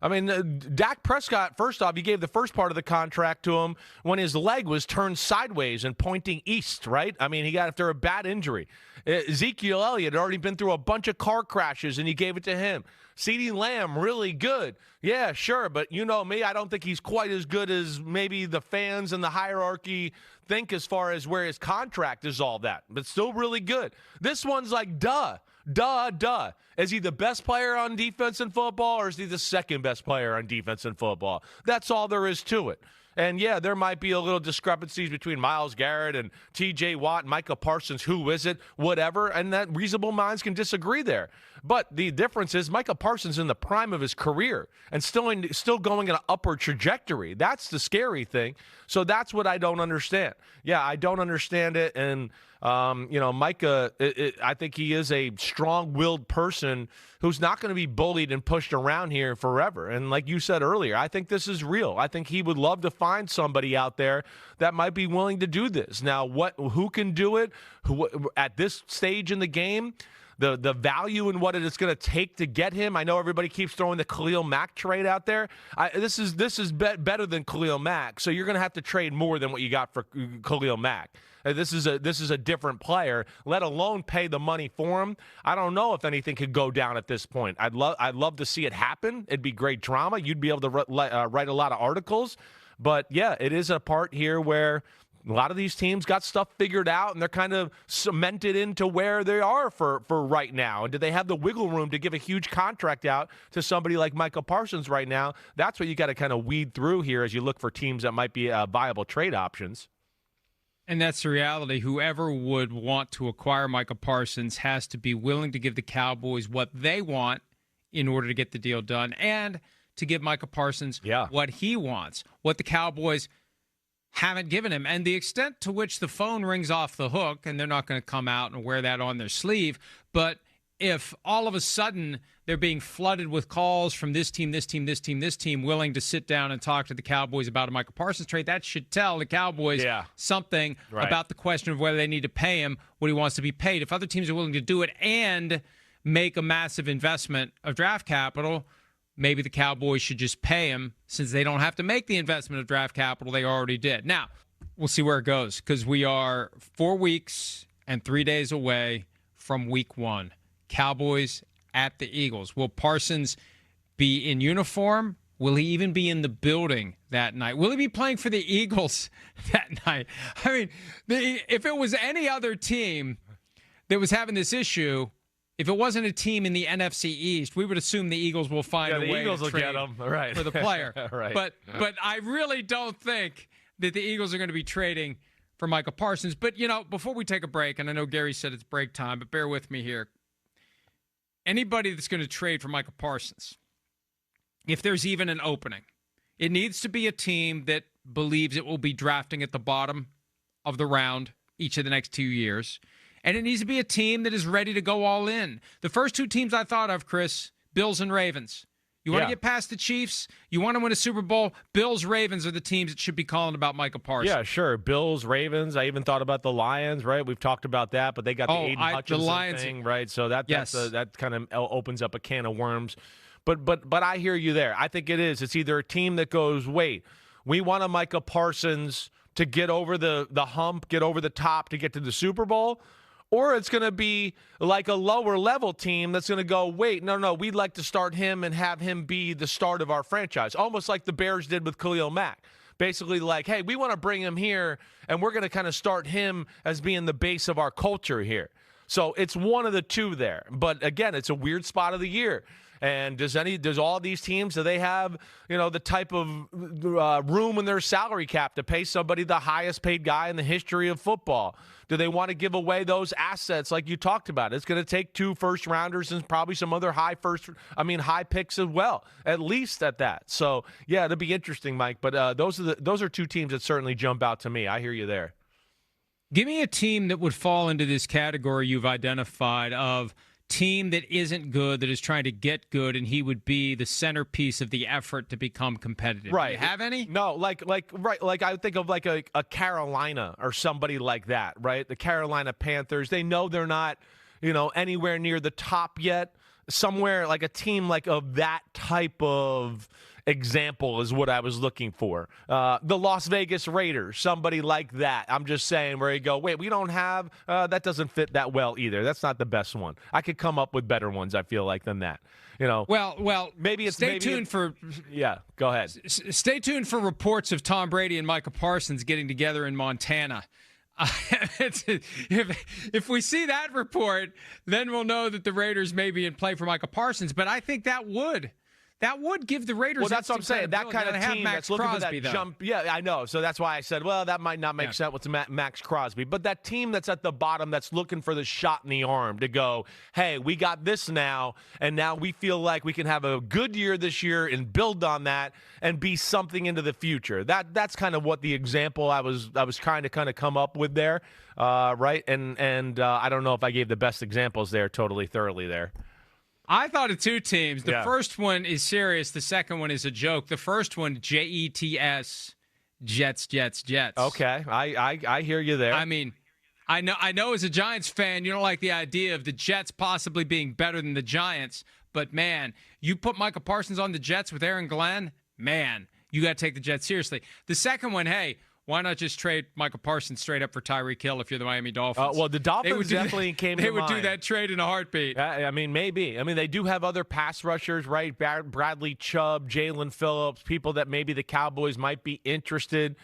I mean, Dak Prescott, first off, you gave the first part of the contract to him when his leg was turned sideways and pointing east, right? I mean, he got after a bad injury. Ezekiel Elliott had already been through a bunch of car crashes, and you gave it to him. CeeDee Lamb, really good. Yeah, sure, but you know me, I don't think he's quite as good as maybe the fans and the hierarchy think as far as where his contract is all that, but still really good. This one's like, duh. Is he the best player on defense in football, or is he the second best player on defense in football? That's all there is to it. And, yeah, there might be a little discrepancies between Myles Garrett and T.J. Watt and Micah Parsons. Who is it? Whatever. And that reasonable minds can disagree there. But the difference is Micah Parsons in the prime of his career and still going in an upward trajectory. That's the scary thing. So that's what I don't understand. Yeah, I don't understand it. And, Micah, I think he is a strong-willed person who's not going to be bullied and pushed around here forever. And like you said earlier, I think this is real. I think he would love to find somebody out there that might be willing to do this. Now, who can do it? Who, at this stage in the game, the value in what it is going to take to get him. I know everybody keeps throwing the Khalil Mack trade out there. This is better than Khalil Mack, so you're going to have to trade more than what you got for Khalil Mack. This is a different player, let alone pay the money for him. I don't know if anything could go down at this point. I'd love to see it happen. It'd be great drama. You'd be able to write a lot of articles. But, yeah, it is a part here where a lot of these teams got stuff figured out, and they're kind of cemented into where they are for right now. And do they have the wiggle room to give a huge contract out to somebody like Micah Parsons right now? That's what you got to kind of weed through here as you look for teams that might be viable trade options. And that's the reality. Whoever would want to acquire Micah Parsons has to be willing to give the Cowboys what they want in order to get the deal done, and to give Micah Parsons what he wants, what the Cowboys haven't given him. And the extent to which the phone rings off the hook, and they're not going to come out and wear that on their sleeve, but if all of a sudden they're being flooded with calls from this team willing to sit down and talk to the Cowboys about a Micah Parsons trade, that should tell the Cowboys something about the question of whether they need to pay him what he wants to be paid. If other teams are willing to do it and make a massive investment of draft capital, maybe the Cowboys should just pay him, since they don't have to make the investment of draft capital they already did. Now, we'll see where it goes, because we are 4 weeks and 3 days away from week 1. Cowboys at the Eagles. Will Parsons be in uniform? Will he even be in the building that night? Will he be playing for the Eagles that night? I mean, if it was any other team that was having this issue, if it wasn't a team in the NFC East, we would assume the Eagles will find a way to trade for the player. But I really don't think that the Eagles are going to be trading for Micah Parsons. But, before we take a break, and I know Gary said it's break time, but bear with me here. Anybody that's going to trade for Micah Parsons, if there's even an opening, it needs to be a team that believes it will be drafting at the bottom of the round each of the next 2 years. And it needs to be a team that is ready to go all in. The first two teams I thought of, Chris, Bills and Ravens. You want to get past the Chiefs? You want to win a Super Bowl? Bills, Ravens are the teams that should be calling about Micah Parsons. Yeah, sure. Bills, Ravens. I even thought about the Lions, right? We've talked about that, but they got the Aiden Hutchinson thing, right? So that kind of opens up a can of worms. But I hear you there. I think it is. It's either a team that goes, wait, we want a Micah Parsons to get over the hump, get over the top to get to the Super Bowl, or it's going to be like a lower-level team that's going to go, wait, no, we'd like to start him and have him be the start of our franchise, almost like the Bears did with Khalil Mack. Basically like, hey, we want to bring him here, and we're going to kind of start him as being the base of our culture here. So it's one of the two there. But, again, it's a weird spot of the year. And does all these teams, do they have, the type of room in their salary cap to pay somebody the highest paid guy in the history of football? Do they want to give away those assets like you talked about? It's going to take 2 first-rounders and probably some other high picks as well, at least at that. So, yeah, it'll be interesting, Mike. But those are two teams that certainly jump out to me. I hear you there. Give me a team that would fall into this category you've identified of team that isn't good, that is trying to get good, and he would be the centerpiece of the effort to become competitive. Right. Do you have any? No, like I would think of like a Carolina or somebody like that, right? The Carolina Panthers, they know they're not, anywhere near the top yet. somewhere like a team like of that type of example is what I was looking for. The Las Vegas Raiders, somebody like that. I'm just saying where you go, wait, we don't have, that doesn't fit that well either. That's not the best one. I could come up with better ones, I feel like, than that. Well, maybe it's stay tuned for. Yeah, go ahead. Stay tuned for reports of Tom Brady and Micah Parsons getting together in Montana. If we see that report, then we'll know that the Raiders may be in play for Micah Parsons. But I think that would give the Raiders. Well, that's what I'm saying. That kind of team that's looking Crosby, for that jump. Yeah, I know. So that's why I said, well, that might not make sense with Max Crosby. But that team that's at the bottom that's looking for the shot in the arm to go, hey, we got this now, and now we feel like we can have a good year this year and build on that and be something into the future. That's kind of what the example I was trying to kind of come up with there, right? And I don't know if I gave the best examples there thoroughly there. I thought of two teams. The first one is serious. The second one is a joke. The first one, Jets, Jets. Okay, I hear you there. I mean, I know as a Giants fan, you don't like the idea of the Jets possibly being better than the Giants. But, man, you put Micah Parsons on the Jets with Aaron Glenn, man, you got to take the Jets seriously. The second one, hey, why not just trade Micah Parsons straight up for Tyreek Hill if you're the Miami Dolphins? Well, the Dolphins definitely came to mind. They would do that trade in a heartbeat. I mean, maybe. I mean, they do have other pass rushers, right? Bradley Chubb, Jalen Phillips, people that maybe the Cowboys might be interested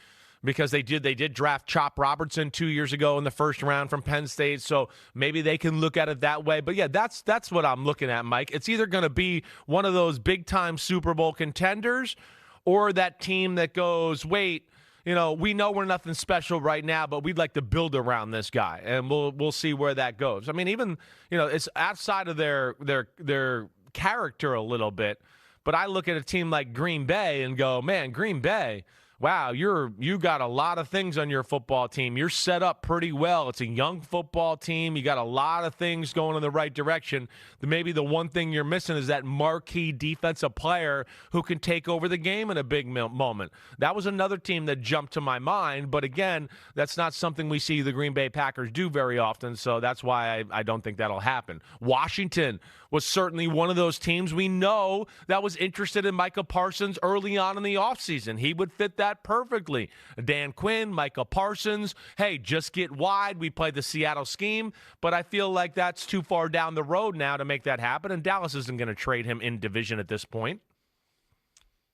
because they did draft Chop Robertson 2 years ago in the first round from Penn State, so maybe they can look at it that way. But, yeah, that's what I'm looking at, Mike. It's either going to be one of those big-time Super Bowl contenders or that team that goes, wait, we know we're nothing special right now, but we'd like to build around this guy, and we'll see where that goes. I mean, even it's outside of their character a little bit, but I look at a team like Green Bay and go, man, Green Bay, wow, you got a lot of things on your football team. You're set up pretty well. It's a young football team. You got a lot of things going in the right direction. Maybe the one thing you're missing is that marquee defensive player who can take over the game in a big moment. That was another team that jumped to my mind, but again, that's not something we see the Green Bay Packers do very often, so that's why I don't think that'll happen. Washington was certainly one of those teams we know that was interested in Micah Parsons early on in the offseason. He would fit that perfectly. Dan Quinn, Micah Parsons, hey, just get wide. We played the Seattle scheme, but I feel like that's too far down the road now to make that happen, and Dallas isn't going to trade him in division at this point.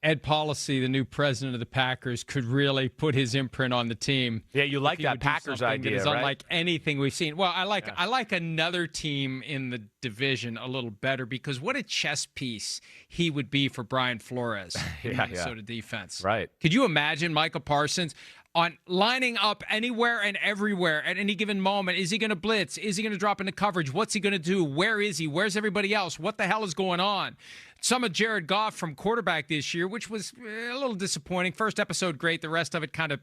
Ed Policy, the new president of the Packers, could really put his imprint on the team. Yeah, you like that Packers idea, that is right? Unlike anything we've seen. Well, I like another team in the division a little better because what a chess piece he would be for Brian Flores in Minnesota defense. Right. Could you imagine Micah Parsons on lining up anywhere and everywhere at any given moment? Is he going to blitz? Is he going to drop into coverage? What's he going to do? Where is he? Where's everybody else? What the hell is going on? Some of Jared Goff from quarterback this year, which was a little disappointing. First episode, great. The rest of it kind of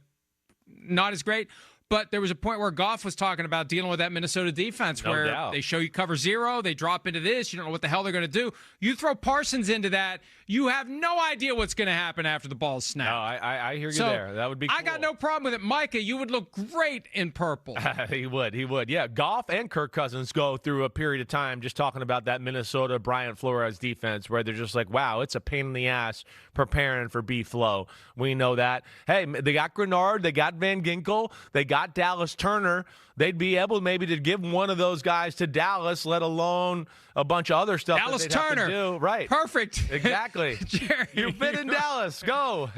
not as great. But there was a point where Goff was talking about dealing with that Minnesota defense where they show you cover zero, they drop into this, you don't know what the hell they're going to do. You throw Parsons into that, you have no idea what's going to happen after the ball's snapped. No, I hear you there. That would be cool. I got no problem with it. Micah, you would look great in purple. He would. Yeah, Goff and Kirk Cousins go through a period of time just talking about that Minnesota Brian Flores defense where they're just like, wow, it's a pain in the ass preparing for B-Flow. We know that. Hey, they got Grenard, they got Van Ginkel, they got Dallas Turner. They'd be able maybe to give one of those guys to Dallas, let alone a bunch of other stuff Dallas that they'd Turner. Have to do. Right. Perfect. Exactly. Jerry. You fit in Dallas. Go.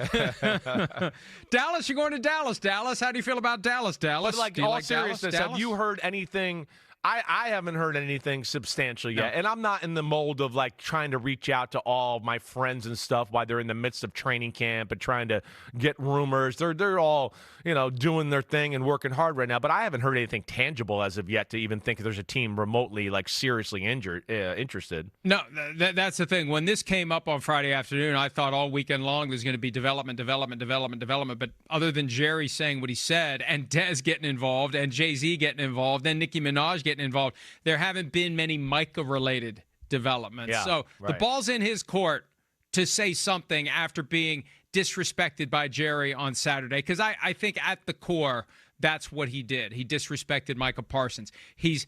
Dallas, you're going to Dallas. Dallas, how do you feel about Dallas? Dallas, but like, do you all like seriousness, Dallas? have you heard anything? I haven't heard anything substantial yet, and I'm not in the mold of like trying to reach out to all my friends and stuff while they're in the midst of training camp and trying to get rumors. They're all doing their thing and working hard right now, but I haven't heard anything tangible as of yet to even think there's a team remotely like seriously interested. No, that's the thing. When this came up on Friday afternoon, I thought all weekend long there's going to be development. But other than Jerry saying what he said and Dez getting involved and Jay-Z getting involved and Nicki Minaj getting involved, there haven't been many Micah-related developments. Yeah, so right. The ball's in his court to say something after being disrespected by Jerry on Saturday, because I think at the core, that's what he did. He disrespected Micah Parsons. He's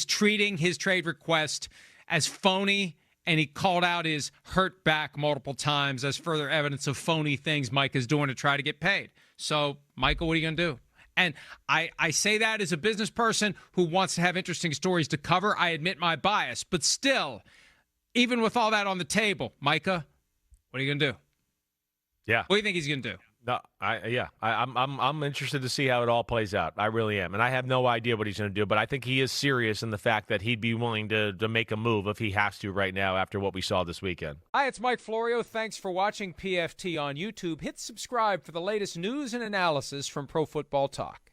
treating his trade request as phony And he called out his hurt back multiple times as further evidence of phony things Mike is doing to try to get paid. So, Michael, what are you going to do? And I say that as a business person who wants to have interesting stories to cover. I admit my bias. But still, even with all that on the table, Micah, what are you going to do? Yeah. What do you think he's going to do? No, I'm interested to see how it all plays out. I really am, and I have no idea what he's going to do. But I think he is serious in the fact that he'd be willing to make a move if he has to right now after what we saw this weekend. Hi, it's Mike Florio. Thanks for watching PFT on YouTube. Hit subscribe for the latest news and analysis from Pro Football Talk.